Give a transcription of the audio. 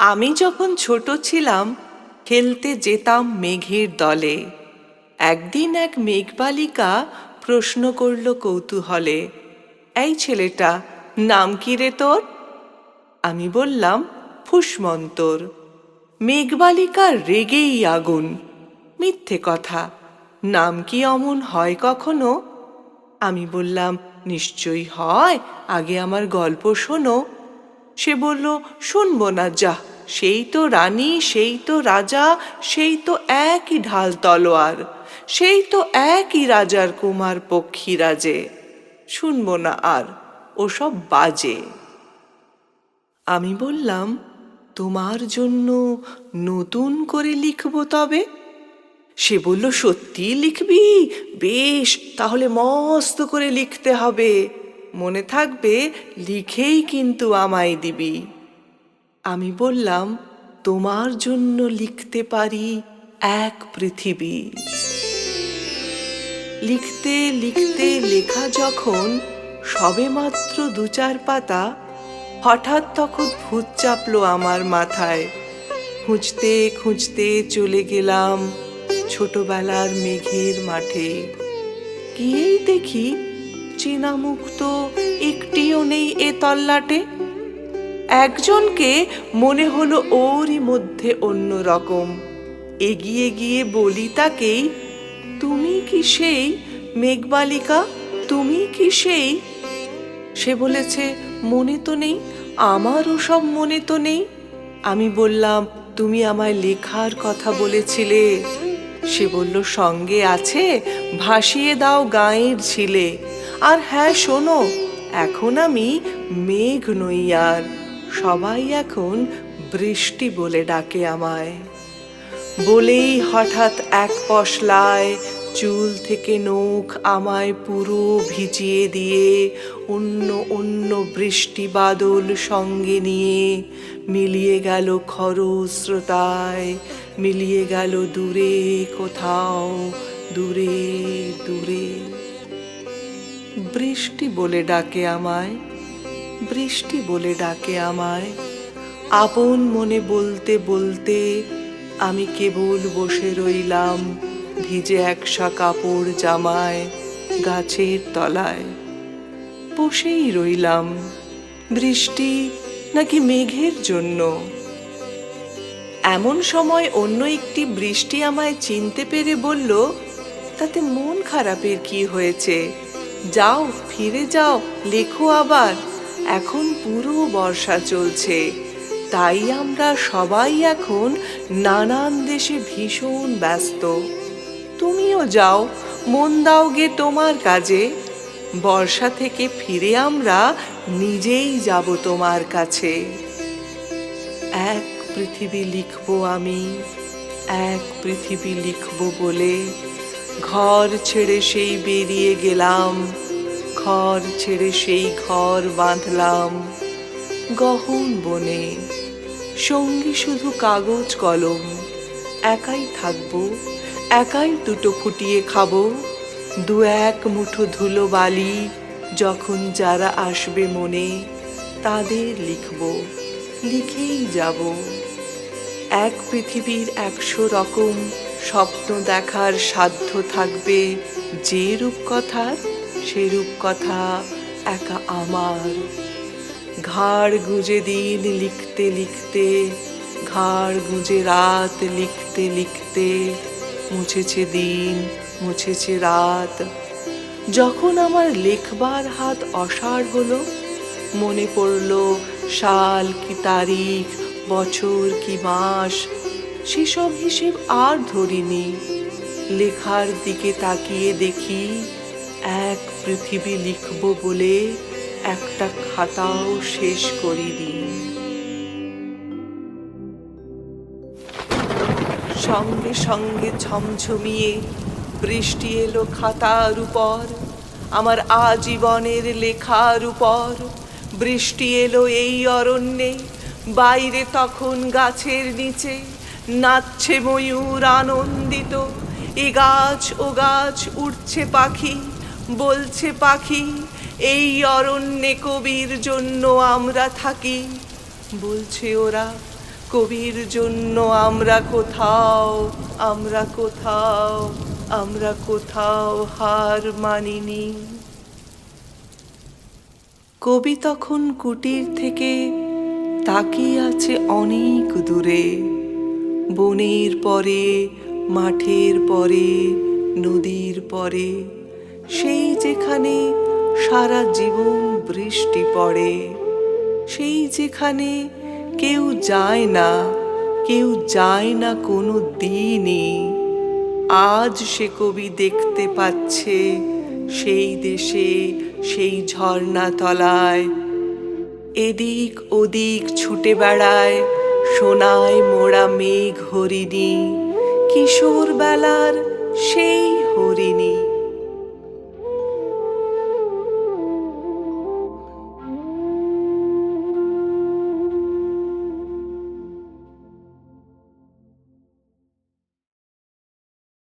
আমি যখন ছোট ছিলাম খেলতে যেতাম মেঘের দলে। একদিন এক মেঘবালিকা প্রশ্ন করল কৌতূহলে, এই ছেলেটা, নাম কি রে তোর? আমি বললাম, ফুসমন্তর। মেঘবালিকা রেগেই আগুন, মিথ্যে কথা, নাম কি অমন হয় কখনো? আমি বললাম, নিশ্চয়ই হয়, আগে আমার গল্প শোনো। সে বলল, শুনবো না, যা, সেই তো রানী, সেই তো রাজা, সেই তো একই ঢাল তলোয়ার, সেই তো একই রাজার কুমার পক্ষী রাজে, শুনবো না আর, ওসব বাজে। আমি বললাম, তোমার জন্য নতুন করে লিখবো তবে। সে বলল, সত্যি লিখবি? বেশ, তাহলে মস্ত করে লিখতে হবে, মনে থাকবে লিখেই কিন্তু আমায় দিবি। আমি বললাম, তোমার জন্য লিখতে পারি এক পৃথিবী। লিখতে লিখতে লেখা যখন সবেমাত্র ২-৪ পাতা, হঠাৎ তখন ভূত চাপলো আমার মাথায়। খুঁজতে খুঁজতে চলে গেলাম ছোটবেলার মেঘের মাঠে। গিয়েই দেখি চেনা মুখ তো একটিও নেই এ তল্লাটে। একজনকে মনে হলো ওরই মধ্যে অন্য রকম। এগিয়ে গিয়ে বলি তাকেই, তুমি কি সেই মেঘবালিকা? তুমি কি সেই? সে বলেছে, মনে তো নেই, আমারও সব মনে তো নেই। আমি বললাম, তুমি আমায় লেখার কথা বলেছিলে। সে বলল, সঙ্গে আছে, ভাসিয়ে দাও গাঁয়ের ছিলে। আর হ্যাঁ শোনো, এখন আমি মেঘ নই আর, সবাই এখন বৃষ্টি বলে ডাকে আমায়। বলেই হঠাৎ এক পশলায় চুল থেকে নখ আমায় পুরো ভিজিয়ে দিয়ে অন্য অন্য বৃষ্টি বাদল সঙ্গে নিয়ে মিলিয়ে গেল খরস্রোতায়, মিলিয়ে গেল দূরে কোথাও, দূরে দূরে। বৃষ্টি বলে ডাকে আমায়, বৃষ্টি বলে ডাকে আমায়। আপন মনে বলতে বলতে আমি কেবল বসে রইলাম ভিজে একসা কাপড় জামায় গাছের তলায়। বসেই রইলাম, বৃষ্টি নাকি মেঘের জন্য। এমন সময় অন্য একটি বৃষ্টি আমায় চিনতে পেরে বলল, তাতে মন খারাপের কি হয়েছে, যাও ফিরে যাও, লেখো আবার, এখন পুরো বর্ষা চলছে, তাই আমরা সবাই এখন নানান দেশে ভীষণ ব্যস্ত। তুমিও যাও, মন দাও গে তোমার কাজে, বর্ষা থেকে ফিরে আমরা নিজেই যাব তোমার কাছে। এক পৃথিবী লিখব আমি, এক পৃথিবী লিখব বলে ঘর ছেড়ে সেই বেরিয়ে গেলাম, ঘর ছেড়ে সেই ঘর বাঁধলাম গহন বনে। সঙ্গী শুধু কাগজ কলম, একাই থাকবো, একাই দুটো ফুটিয়ে খাবো, ২-১ মুঠো ধুলো বালি যখন যারা আসবে মনে, তাদের লিখব, লিখেই যাব। এক পৃথিবীর ১০০ রকম স্বপ্ন দেখার সাধ্য থাকবে যে রূপকথার, সে রূপকথা একা আমার। ঘাড় গুঁজে দিন লিখতে লিখতে, ঘাড় গুঁজে রাত লিখতে লিখতে, মুছেছে দিন, মুছেছে রাত। যখন আমার লেখবার হাত অসাড় হলো, মনে পড়ল সাল কি তারিখ, বছর কি মাস, সেসব হিসেব আর ধরিনি। লেখার দিকে তাকিয়ে দেখি এক পৃথিবী লিখব বলে একটা খাতাও শেষ করিনি। সঙ্গে সঙ্গে ঝমঝমিয়ে বৃষ্টি এলো খাতার উপর, আমার আজীবনের লেখার উপর। বৃষ্টি এলো এই অরণ্যে, বাইরে তখন গাছের নিচে নাচছে ময়ূর আনন্দিত। এ গাছ ও গাছ উড়ছে পাখি, বলছে পাখি, এই অরণ্যে কবির জন্য আমরা থাকি। বলছে ওরা, কবির জন্য আমরা কোথাও, আমরা কোথাও, আমরা কোথাও হার মানিনি। কবি তখন কুটির থেকে তাকিয়ে আছে অনেক দূরে, বনের পরে, মাঠের পরে, নদীর পরে, সেই যেখানে সারা জীবন বৃষ্টি পড়ে, সেই যেখানে কেউ যায় না, কেউ যায় না কোনো দিনই। আজ সে কবি দেখতে পাচ্ছে সেই দেশে, সেই ঝর্ণা তলায় এদিক ওদিক ছুটে বেড়ায় সোনায় মোড়া মেঘ হরিণী, কিশোর বেলার সেই